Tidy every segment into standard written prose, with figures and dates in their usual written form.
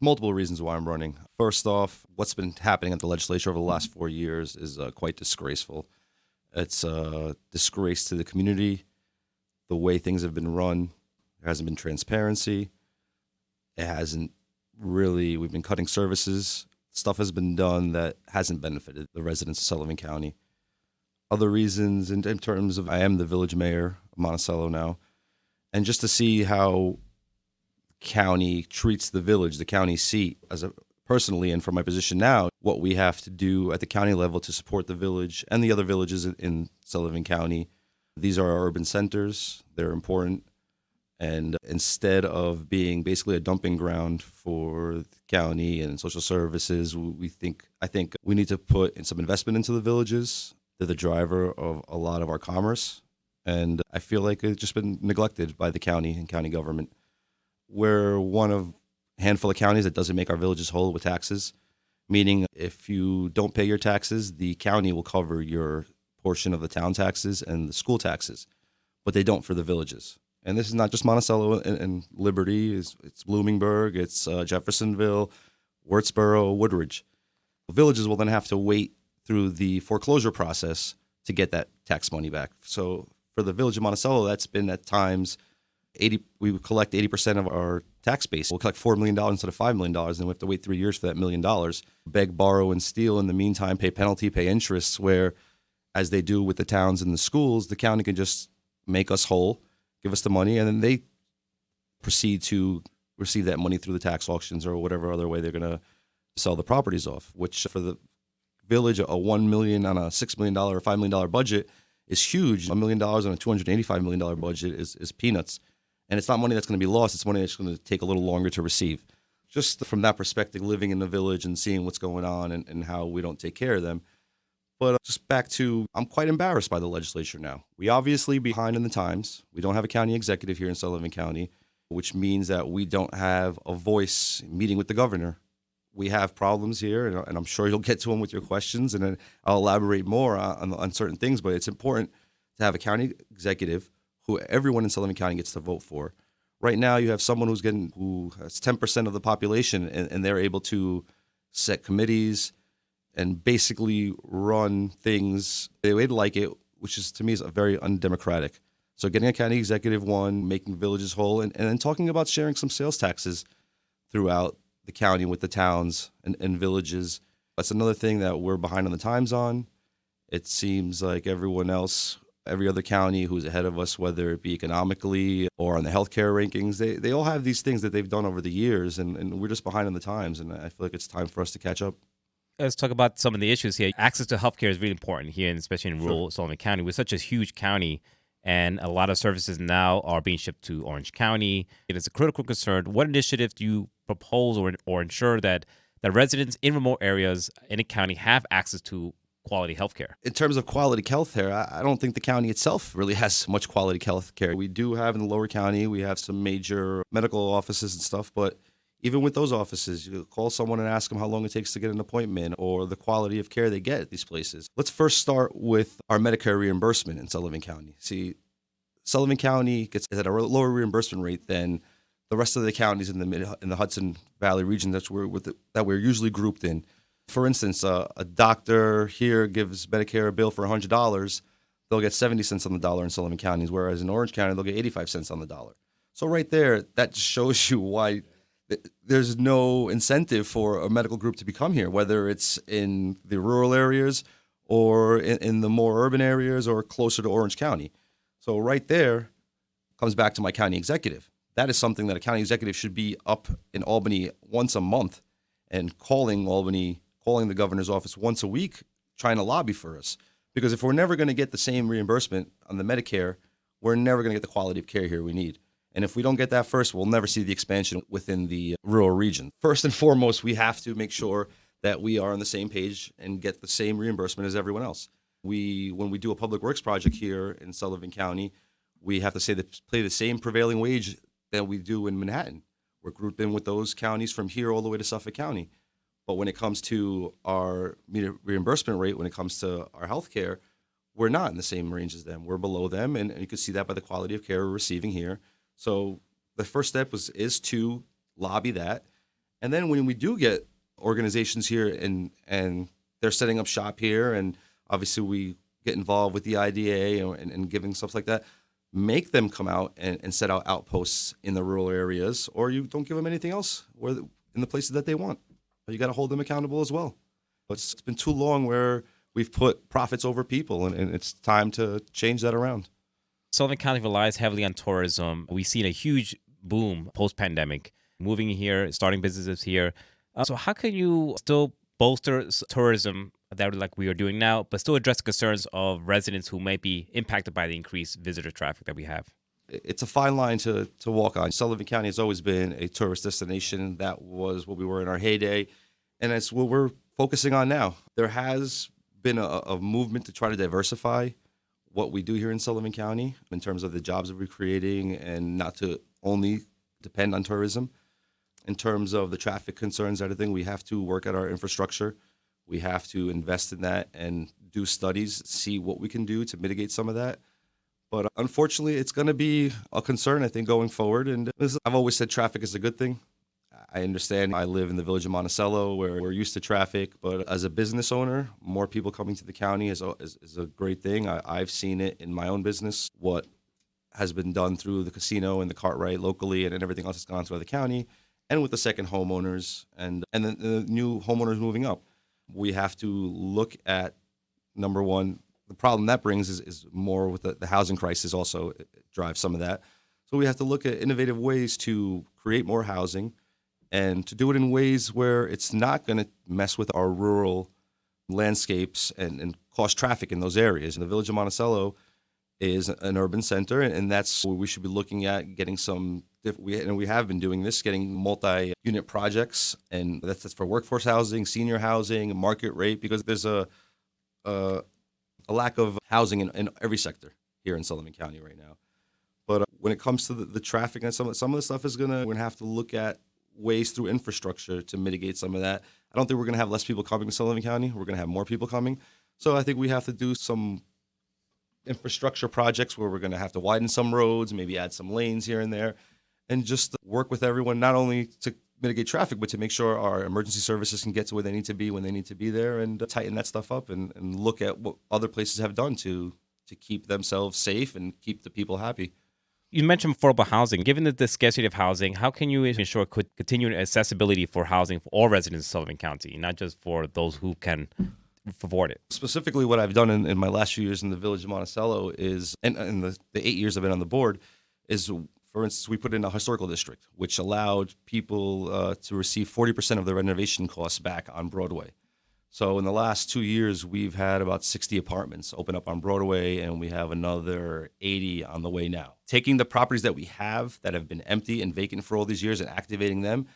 Multiple reasons why I'm running. First off, what's been happening at the legislature over the last 4 years is quite disgraceful. It's a disgrace to the community, the way things have been run. There hasn't been transparency. It hasn't really, we've been cutting services. Stuff has been done that hasn't benefited the residents of Sullivan County. Other reasons in terms of, I am the village mayor of Monticello now, and just to see how county treats the village, the county seat, personally, and from my position now, what we have to do at the county level to support the village and the other villages in Sullivan County. These are our urban centers. They're important. And instead of being basically a dumping ground for the county and social services, I think we need to put in some investment into the villages. They're the driver of a lot of our commerce. And I feel like it's just been neglected by the county and county government. We're one of a handful of counties that doesn't make our villages whole with taxes, meaning if you don't pay your taxes, the county will cover your portion of the town taxes and the school taxes, but they don't for the villages. And this is not just Monticello and Liberty, it's Bloomingburg, it's Jeffersonville, Wurtsboro, Woodridge. The villages will then have to wait through the foreclosure process to get that tax money back. So for the village of Monticello, that's been at times we would collect 80% of our tax base. We'll collect $4 million instead of $5 million, and we have to wait 3 years for that $1 million. Beg, borrow, and steal. In the meantime, pay penalty, pay interests, where, as they do with the towns and the schools, the county can just make us whole, give us the money, and then they proceed to receive that money through the tax auctions or whatever other way they're going to sell the properties off, which for the village, a $1 million on a $6 million or $5 million budget is huge. $1 million on a $285 million budget is peanuts. And it's not money that's going to be lost. It's money that's going to take a little longer to receive. Just from that perspective, living in the village and seeing what's going on and how we don't take care of them. But just back to, I'm quite embarrassed by the legislature now. We obviously behind in the times. We don't have a county executive here in Sullivan County, which means that we don't have a voice meeting with the governor. We have problems here, and I'm sure you'll get to them with your questions, and then I'll elaborate more on certain things. But it's important to have a county executive who everyone in Sullivan County gets to vote for. Right now, you have someone who has 10% of the population, and they're able to set committees and basically run things the way they like it, which is, to me, is very undemocratic. So getting a county executive, one, making villages whole, and then talking about sharing some sales taxes throughout the county with the towns and villages. That's another thing that we're behind on the times on. It seems like everyone else, every other county who's ahead of us, whether it be economically or on the healthcare rankings, they all have these things that they've done over the years, and we're just behind on the times, and I feel like it's time for us to catch up. Let's talk about some of the issues here. Access to healthcare is really important here, and especially in rural Sullivan County. We're such a huge county, and a lot of services now are being shipped to Orange County. It is a critical concern. What initiative do you propose or ensure that residents in remote areas in a county have access to quality healthcare? In terms of quality healthcare, I don't think the county itself really has much quality healthcare. We do have in the lower county, we have some major medical offices and stuff, but even with those offices, you call someone and ask them how long it takes to get an appointment or the quality of care they get at these places. Let's first start with our Medicare reimbursement in Sullivan County. See, Sullivan County gets at a lower reimbursement rate than the rest of the counties in the Hudson Valley region that we're usually grouped in. For instance, a doctor here gives Medicare a bill for $100. They'll get 70 cents on the dollar in Sullivan counties, whereas in Orange County, they'll get 85 cents on the dollar. So right there, that just shows you why there's no incentive for a medical group to become here, whether it's in the rural areas or in the more urban areas or closer to Orange County. So right there comes back to my county executive. That is something that a county executive should be up in Albany once a month and calling the governor's office once a week, trying to lobby for us. Because if we're never going to get the same reimbursement on the Medicare, we're never going to get the quality of care here we need. And if we don't get that first, we'll never see the expansion within the rural region. First and foremost, we have to make sure that we are on the same page and get the same reimbursement as everyone else. When we do a public works project here in Sullivan County, we have to pay the same prevailing wage that we do in Manhattan. We're grouped in with those counties from here all the way to Suffolk County. But when it comes to our reimbursement rate, when it comes to our health care, we're not in the same range as them. We're below them, and you can see that by the quality of care we're receiving here. So the first step is to lobby that And then when we do get organizations here and they're setting up shop here, and obviously we get involved with the IDA and giving stuff like that, make them come out and set out outposts in the rural areas, or you don't give them anything else in the places that they want. You got to hold them accountable as well. It's been too long where we've put profits over people, and it's time to change that around. Sullivan County relies heavily on tourism. We've seen a huge boom post-pandemic, moving here, starting businesses here. So how can you still bolster tourism that like we are doing now, but still address concerns of residents who might be impacted by the increased visitor traffic that we have? It's a fine line to walk on. Sullivan County has always been a tourist destination. That was what we were in our heyday, and it's what we're focusing on now. There has been a movement to try to diversify what we do here in Sullivan County in terms of the jobs that we're creating, and not to only depend on tourism. In terms of the traffic concerns, everything, we have to work at our infrastructure. We have to invest in that and do studies, see what we can do to mitigate some of that. But unfortunately, it's going to be a concern, I think, going forward. And I've always said traffic is a good thing. I understand I live in the village of Monticello where we're used to traffic, but as a business owner, more people coming to the county is a great thing. I've seen it in my own business, what has been done through the casino and the Cartwright locally, and everything else that's gone through the county, and with the second homeowners and the new homeowners moving up. We have to look at, number one, the problem that brings is more with the housing crisis also it drives some of that. So we have to look at innovative ways to create more housing and to do it in ways where it's not going to mess with our rural landscapes and cause traffic in those areas. And the village of Monticello is an urban center, and that's where we should be looking at getting some, we have been doing this, getting multi-unit projects, and that's for workforce housing, senior housing, market rate, because there's a lack of housing in every sector here in Sullivan County right now. But when it comes to the traffic and some of the stuff we're gonna have to look at ways through infrastructure to mitigate some of that. I don't think we're gonna have less people coming to Sullivan County. We're gonna have more people coming. So I think we have to do some infrastructure projects where we're gonna have to widen some roads, maybe add some lanes here and there, and just work with everyone, not only to mitigate traffic, but to make sure our emergency services can get to where they need to be when they need to be there, and tighten that stuff up and look at what other places have done to keep themselves safe and keep the people happy. You mentioned affordable housing. Given the scarcity of housing, how can you ensure continued accessibility for housing for all residents of Sullivan County, not just for those who can afford it? Specifically, what I've done in my last few years in the village of Monticello is, and in the 8 years I've been on the board, is, for instance, we put in a historical district, which allowed people to receive 40% of their renovation costs back on Broadway. So in the last 2 years, we've had about 60 apartments open up on Broadway, and we have another 80 on the way now. Taking the properties that we have that have been empty and vacant for all these years and activating them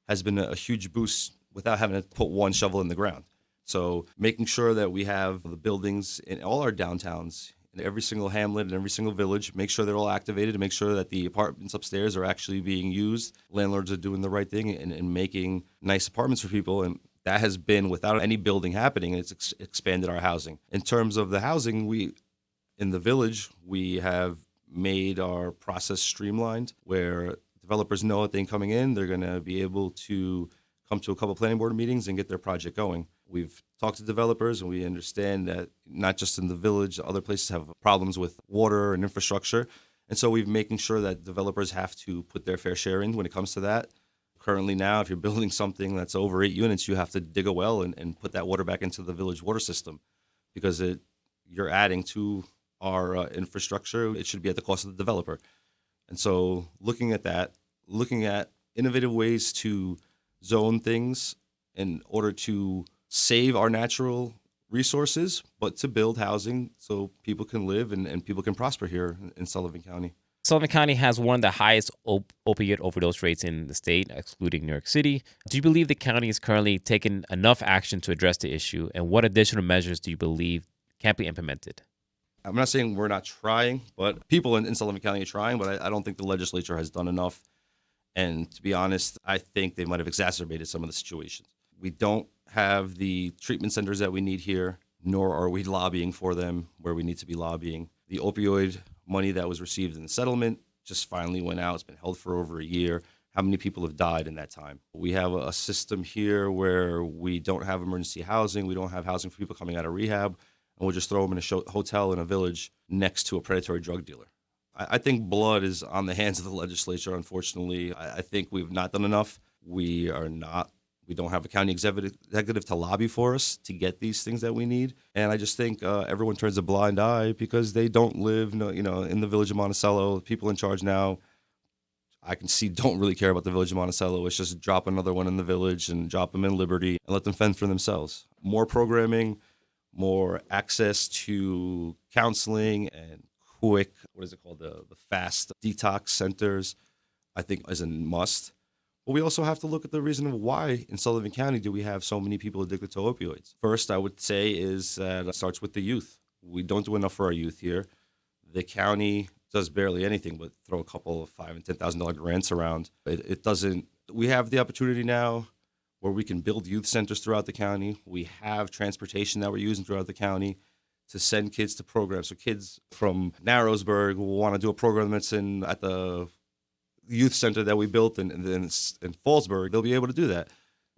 has been a huge boost without having to put one shovel in the ground. So making sure that we have the buildings in all our downtowns, in every single hamlet and every single village, make sure they're all activated, to make sure that the apartments upstairs are actually being used. Landlords are doing the right thing and making nice apartments for people, and that has been without any building happening. It's expanded our housing. In terms of the housing, in the village, we have made our process streamlined, where developers know that they're coming in, they're going to be able to come to a couple planning board meetings and get their project going. We've talked to developers, and we understand that not just in the village, other places have problems with water and infrastructure. And so we're making sure that developers have to put their fair share in when it comes to that. Currently now, if you're building something that's over 8 units, you have to dig a well and put that water back into the village water system, because you're adding to our infrastructure. It should be at the cost of the developer. And so looking at that, looking at innovative ways to zone things in order to save our natural resources, but to build housing so people can live and people can prosper here in Sullivan County. Sullivan County has one of the highest opioid overdose rates in the state, excluding New York City. Do you believe the county is currently taking enough action to address the issue? And what additional measures do you believe can be implemented? I'm not saying we're not trying, but people in Sullivan County are trying, but I don't think the legislature has done enough. And to be honest, I think they might have exacerbated some of the situations. We don't have the treatment centers that we need here, nor are we lobbying for them where we need to be lobbying. The opioid money that was received in the settlement just finally went out. It's been held for over a year, how many people have died in that time. We have a system here where we don't have emergency housing. We don't have housing for people coming out of rehab. And we'll just throw them in a hotel in a village next to a predatory drug dealer. I think blood is on the hands of the legislature, unfortunately. I think we've not done enough. We don't have a county executive to lobby for us to get these things that we need. And I just think everyone turns a blind eye because they don't live, in the village of Monticello. People in charge now, I can see, don't really care about the village of Monticello. It's just drop another one in the village and drop them in Liberty and let them fend for themselves. More programming, more access to counseling and quick, the fast detox centers, I think is a must. But we also have to look at the reason of why in Sullivan County do we have so many people addicted to opioids. First, I would say is that it starts with the youth. We don't do enough for our youth here. The county does barely anything but throw a couple of $5,000 and $10,000 grants around. It doesn't. We have the opportunity now where we can build youth centers throughout the county. We have transportation that we're using throughout the county to send kids to programs. So kids from Narrowsburg will want to do a program that's at the youth center that we built in Fallsburg. They'll be able to do that.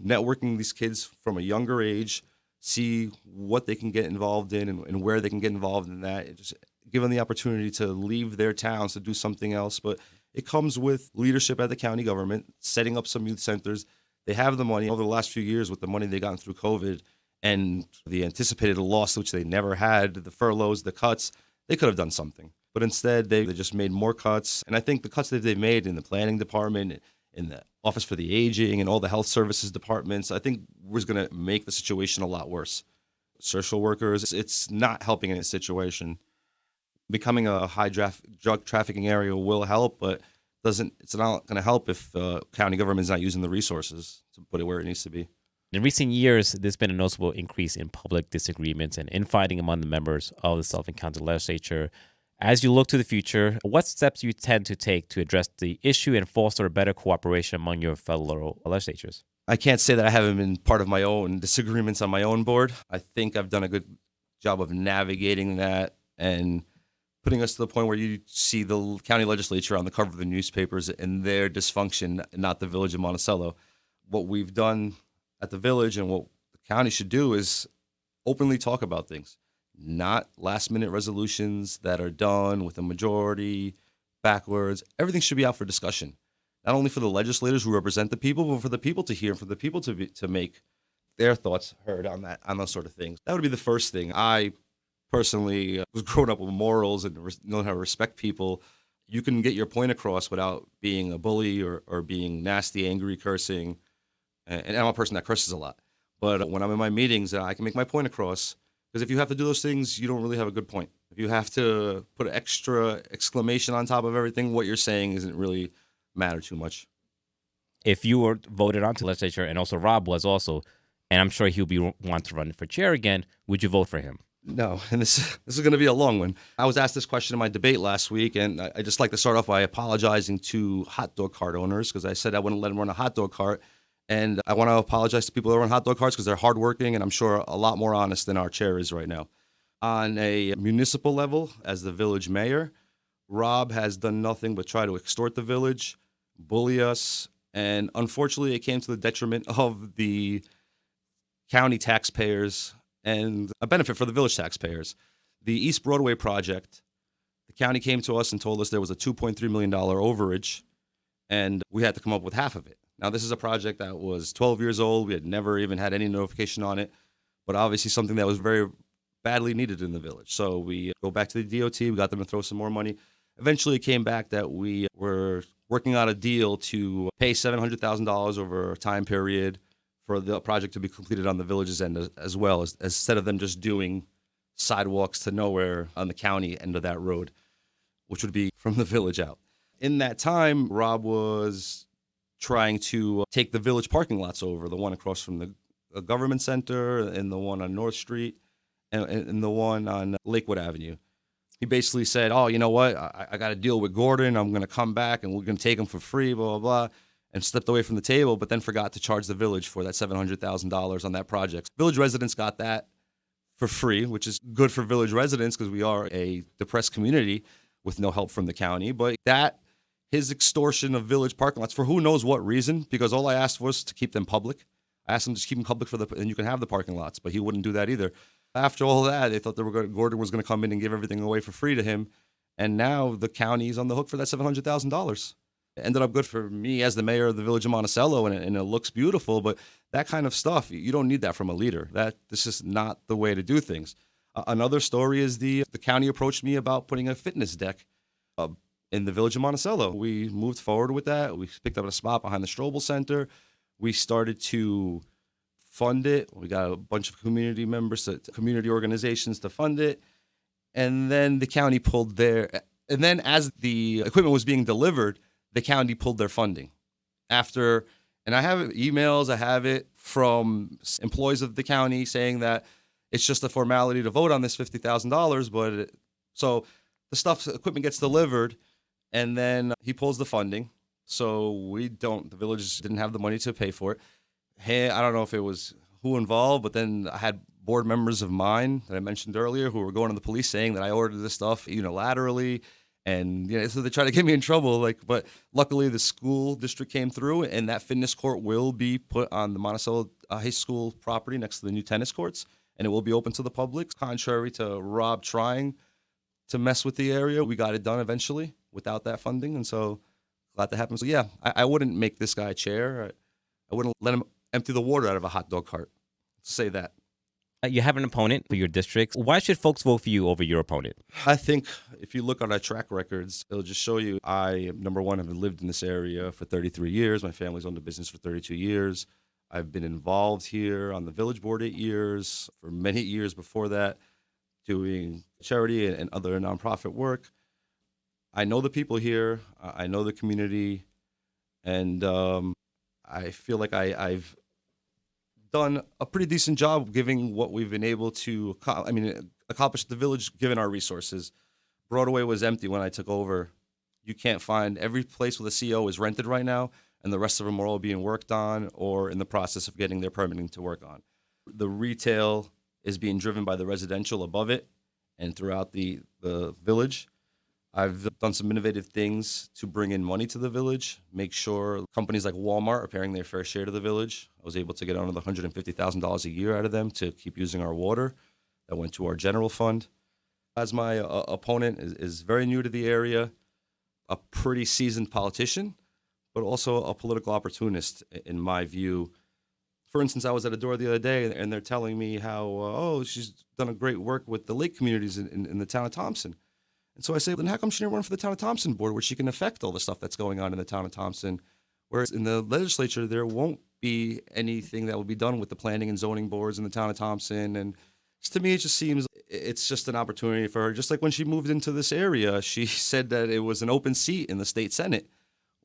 Networking these kids from a younger age, see what they can get involved in and where they can get involved in that. Just give them the opportunity to leave their towns to do something else. But it comes with leadership at the county government, setting up some youth centers. They have the money over the last few years with the money they gotten through COVID and the anticipated loss, which they never had, the furloughs, the cuts. They could have done something. But instead, they just made more cuts. And I think the cuts that they've made in the planning department, in the Office for the Aging, and all the health services departments, I think was going to make the situation a lot worse. Social workers, it's not helping in this situation. Becoming a high drug trafficking area will help, but it's not going to help if county government is not using the resources to put it where it needs to be. In recent years, there's been a noticeable increase in public disagreements and infighting among the members of the Sullivan County Legislature. As you look to the future, what steps do you tend to take to address the issue and foster a better cooperation among your fellow legislatures? I can't say that I haven't been part of my own disagreements on my own board. I think I've done a good job of navigating that and putting us to the point where you see the county legislature on the cover of the newspapers and their dysfunction, not the village of Monticello. What we've done at the village and what the county should do is openly talk about things. Not last-minute resolutions that are done with a majority, backwards. Everything should be out for discussion, not only for the legislators who represent the people, but for the people to hear, for the people to make their thoughts heard on those sort of things. That would be the first thing. I personally was grown up with morals and know how to respect people. You can get your point across without being a bully or being nasty, angry, cursing. And I'm a person that curses a lot. But when I'm in my meetings, I can make my point across. Because if you have to do those things, you don't really have a good point. If you have to put an extra exclamation on top of everything, what you're saying isn't really matter too much. If you were voted onto the legislature, and also Rob was also, and I'm sure he'll want to run for chair again, would you vote for him? No, and this is going to be a long one. I was asked this question in my debate last week, and I just like to start off by apologizing to hot dog cart owners because I said I wouldn't let them run a hot dog cart. And I want to apologize to people that run hot dog carts because they're hardworking and I'm sure a lot more honest than our chair is right now. On a municipal level, as the village mayor, Rob has done nothing but try to extort the village, bully us, and unfortunately it came to the detriment of the county taxpayers and a benefit for the village taxpayers. The East Broadway project, the county came to us and told us there was a $2.3 million overage and we had to come up with half of it. Now, this is a project that was 12 years old. We had never even had any notification on it, but obviously something that was very badly needed in the village. So we go back to the DOT. We got them to throw some more money. Eventually, it came back that we were working out a deal to pay $700,000 over a time period for the project to be completed on the village's end as well, as instead of them just doing sidewalks to nowhere on the county end of that road, which would be from the village out. In that time, Rob was trying to take the village parking lots over, the one across from the government center and the one on North Street and the one on Lakewood Avenue. He basically said, oh, you know what? I got a deal with Gordon. I'm going to come back and we're going to take him for free, blah, blah, blah, and stepped away from the table, but then forgot to charge the village for that $700,000 on that project. Village residents got that for free, which is good for village residents because we are a depressed community with no help from the county. But that his extortion of village parking lots for who knows what reason, because all I asked was to keep them public. I asked him to just keep them public and you can have the parking lots, but he wouldn't do that either. After all that, they thought Gordon was going to come in and give everything away for free to him. And now the county's on the hook for that $700,000. It ended up good for me as the mayor of the village of Monticello, and it looks beautiful. But that kind of stuff, you don't need that from a leader. This is not the way to do things. Another story is the county approached me about putting a fitness deck in the village of Monticello. We moved forward with that. We picked up a spot behind the Strobel Center. We started to fund it. We got a bunch of community members, community organizations to fund it. And then the county pulled and then as the equipment was being delivered, the county pulled their funding. And I have emails, I have it from employees of the county saying that it's just a formality to vote on this $50,000, so the equipment gets delivered, and then he pulls the funding. So the village didn't have the money to pay for it. Hey, I don't know if it was who involved, but then I had board members of mine that I mentioned earlier who were going to the police saying that I ordered this stuff unilaterally. And so they try to get me in trouble. But luckily the school district came through, and that fitness court will be put on the Monticello High School property next to the new tennis courts, and it will be open to the public. Contrary to Rob trying to mess with the area, we got it done eventually without that funding, and so glad that happened. So yeah, I wouldn't make this guy chair. I wouldn't let him empty the water out of a hot dog cart. Say that. You have an opponent for your district. Why should folks vote for you over your opponent? I think if you look at our track records, it'll just show you I, number one, have lived in this area for 33 years. My family's owned a business for 32 years. I've been involved here on the village board 8 years, for many years before that, doing charity and other nonprofit work. I know the people here. I know the community. And I feel like I've done a pretty decent job giving what we've been able to accomplish the village given our resources. Broadway was empty when I took over. You can't find, every place with a CO is rented right now, and the rest of them are all being worked on or in the process of getting their permitting to work on. The retail is being driven by the residential above it and throughout the village. I've done some innovative things to bring in money to the village, make sure companies like Walmart are paying their fair share to the village. I was able to get another $150,000 a year out of them to keep using our water. That went to our general fund. As my opponent is very new to the area, a pretty seasoned politician, but also a political opportunist, in my view. For instance, I was at a door the other day, and they're telling me how, she's done a great work with the lake communities in the town of Thompson. And so I say, then how come she didn't run for the town of Thompson board where she can affect all the stuff that's going on in the town of Thompson? Whereas in the legislature, there won't be anything that will be done with the planning and zoning boards in the town of Thompson. And to me, it just seems it's just an opportunity for her. Just like when she moved into this area, she said that it was an open seat in the state Senate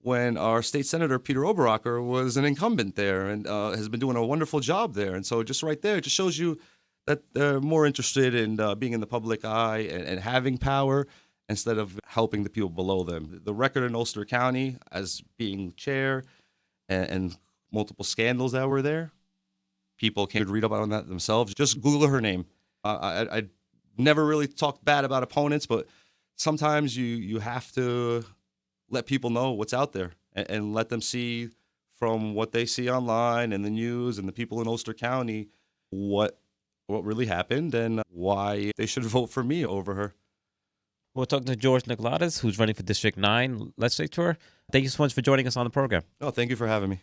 when our state senator, Peter Oberacher, was an incumbent there and has been doing a wonderful job there. And so just right there, it just shows you that they're more interested in being in the public eye and having power instead of helping the people below them. The record in Ulster County as being chair and multiple scandals that were there, people can read up on that themselves. Just Google her name. I never really talked bad about opponents, but sometimes you have to let people know what's out there and let them see from what they see online and the news and the people in Ulster County what really happened and why they should vote for me over her. We're talking to George Nikolados, who's running for District 9 Legislature. Thank you so much for joining us on the program. Oh, thank you for having me.